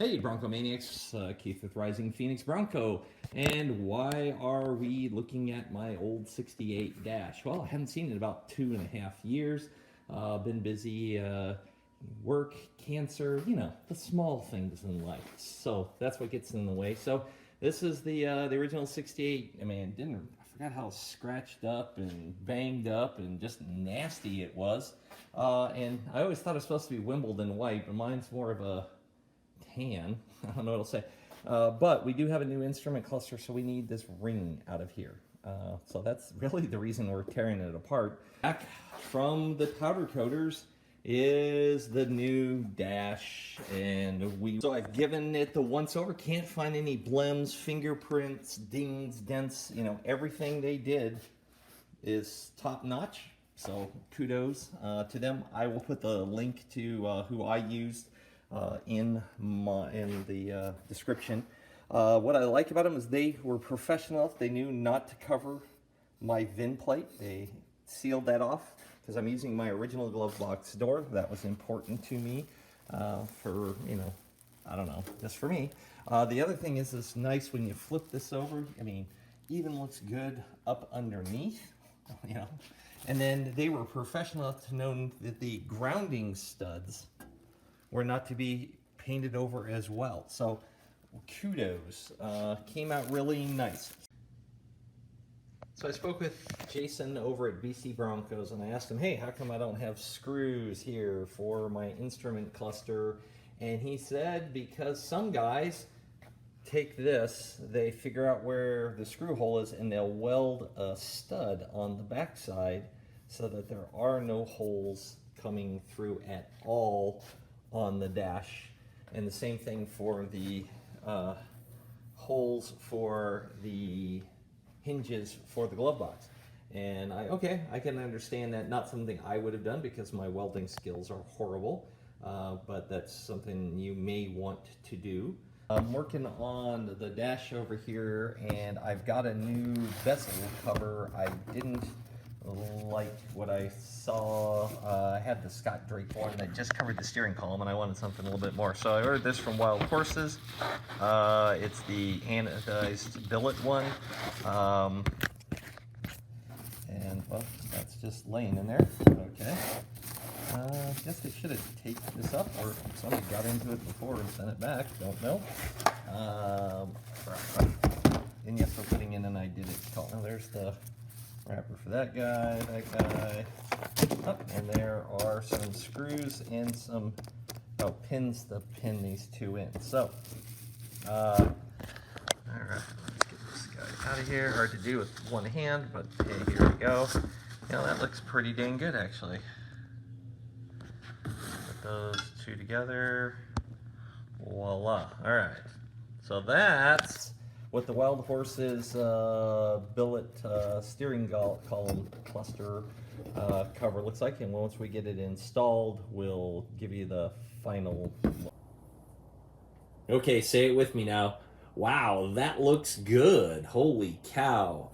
Hey, Bronco Maniacs, Keith with Rising Phoenix Bronco. And why are we looking at my old 68 Dash? Well, I haven't seen it in about 2.5 years. Been busy, work, cancer, the small things in life. So that's what gets in the way. So this is the original 68. I mean, I forgot how scratched up and banged up and just nasty it was. And I always thought it was supposed to be Wimbledon white, but mine's more of a tan. I don't know what it'll say. But we do have a new instrument cluster, so we need this ring out of here. So that's really the reason we're tearing it apart. Back from the powder coaters is the new dash, and so I've given it the once over. Can't find any blems, fingerprints, dings, dents. Everything they did is top notch. So kudos to them. I will put the link to who I used in the description. What I like about them is they were professional. They knew not to cover my VIN plate. They sealed that off because I'm using my original glove box door. That was important to me for, I don't know, just for me. The other thing is it's nice when you flip this over. I mean, even looks good up underneath, And then they were professional enough to know that the grounding studs were not to be painted over as well. So kudos, came out really nice. So I spoke with Jason over at BC Broncos, and I asked him, hey, how come I don't have screws here for my instrument cluster? And he said, because some guys take this, they figure out where the screw hole is, and they'll weld a stud on the backside so that there are no holes coming through at all on the dash. And the same thing for the holes for the hinges for the glove box. And I can understand that. Not something I would have done because my welding skills are horrible, but that's something you may want to do. I'm working on the dash over here, and I've got a new bezel cover. I didn't like what I saw. I had the Scott Drake one that just covered the steering column, and I wanted something a little bit more. So I ordered this from Wild Horses. It's the anodized billet one. And well, that's just laying in there. Okay. I guess they should have taped this up, or somebody got into it before and sent it back. Don't know. And yes, we're putting in an I did it call. Now there's the wrapper for that guy. Oh, and there are some screws and some pins to pin these two in. So, all right, let's get this guy out of here. Hard to do with one hand, but hey, here we go. That looks pretty dang good, actually. Put those two together. Voila. All right. So that's what the Wild Horses billet steering column cluster cover looks like. And once we get it installed, we'll give you the final look. Okay, say it with me now. Wow, that looks good. Holy cow.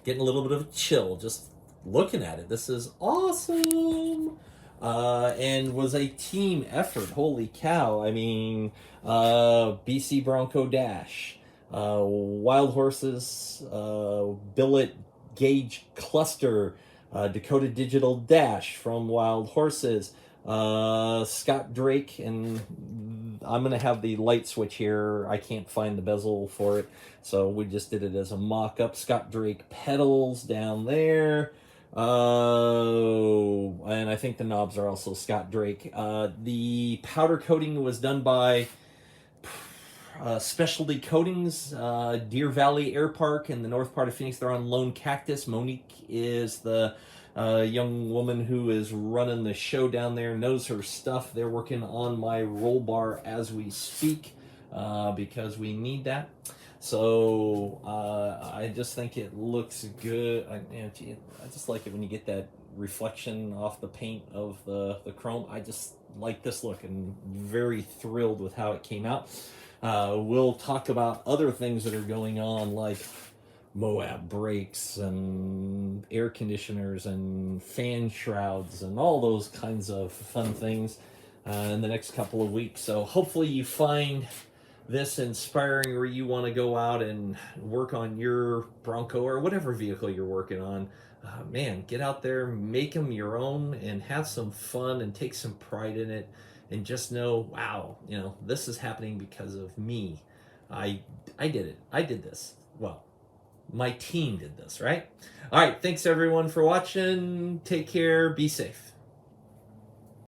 Getting a little bit of a chill just looking at it. This is awesome. And was a team effort. Holy cow. I mean, BC Bronco Dash, Wild Horses, Billet Gauge Cluster, Dakota Digital Dash from Wild Horses, Scott Drake, and I'm going to have the light switch here. I can't find the bezel for it, so we just did it as a mock-up. Scott Drake pedals down there. And I think the knobs are also Scott Drake. The powder coating was done by Specialty Coatings, Deer Valley Air Park in the north part of Phoenix. They're on Lone Cactus. Monique is the young woman who is running the show down there, knows her stuff. They're working on my roll bar as we speak because we need that. So I just think it looks good. I just like it when you get that reflection off the paint of the chrome. I just like this look and very thrilled with how it came out. We'll talk about other things that are going on, like Moab brakes and air conditioners and fan shrouds and all those kinds of fun things. in the next couple of weeks. So hopefully you find this inspiring where you want to go out and work on your Bronco or whatever vehicle you're working on. Man, get out there, make them your own, and have some fun and take some pride in it, and just know, wow, this is happening because of me. I did it. I did this. Well, my team did this, right? All right, thanks everyone for watching. Take care. Be safe.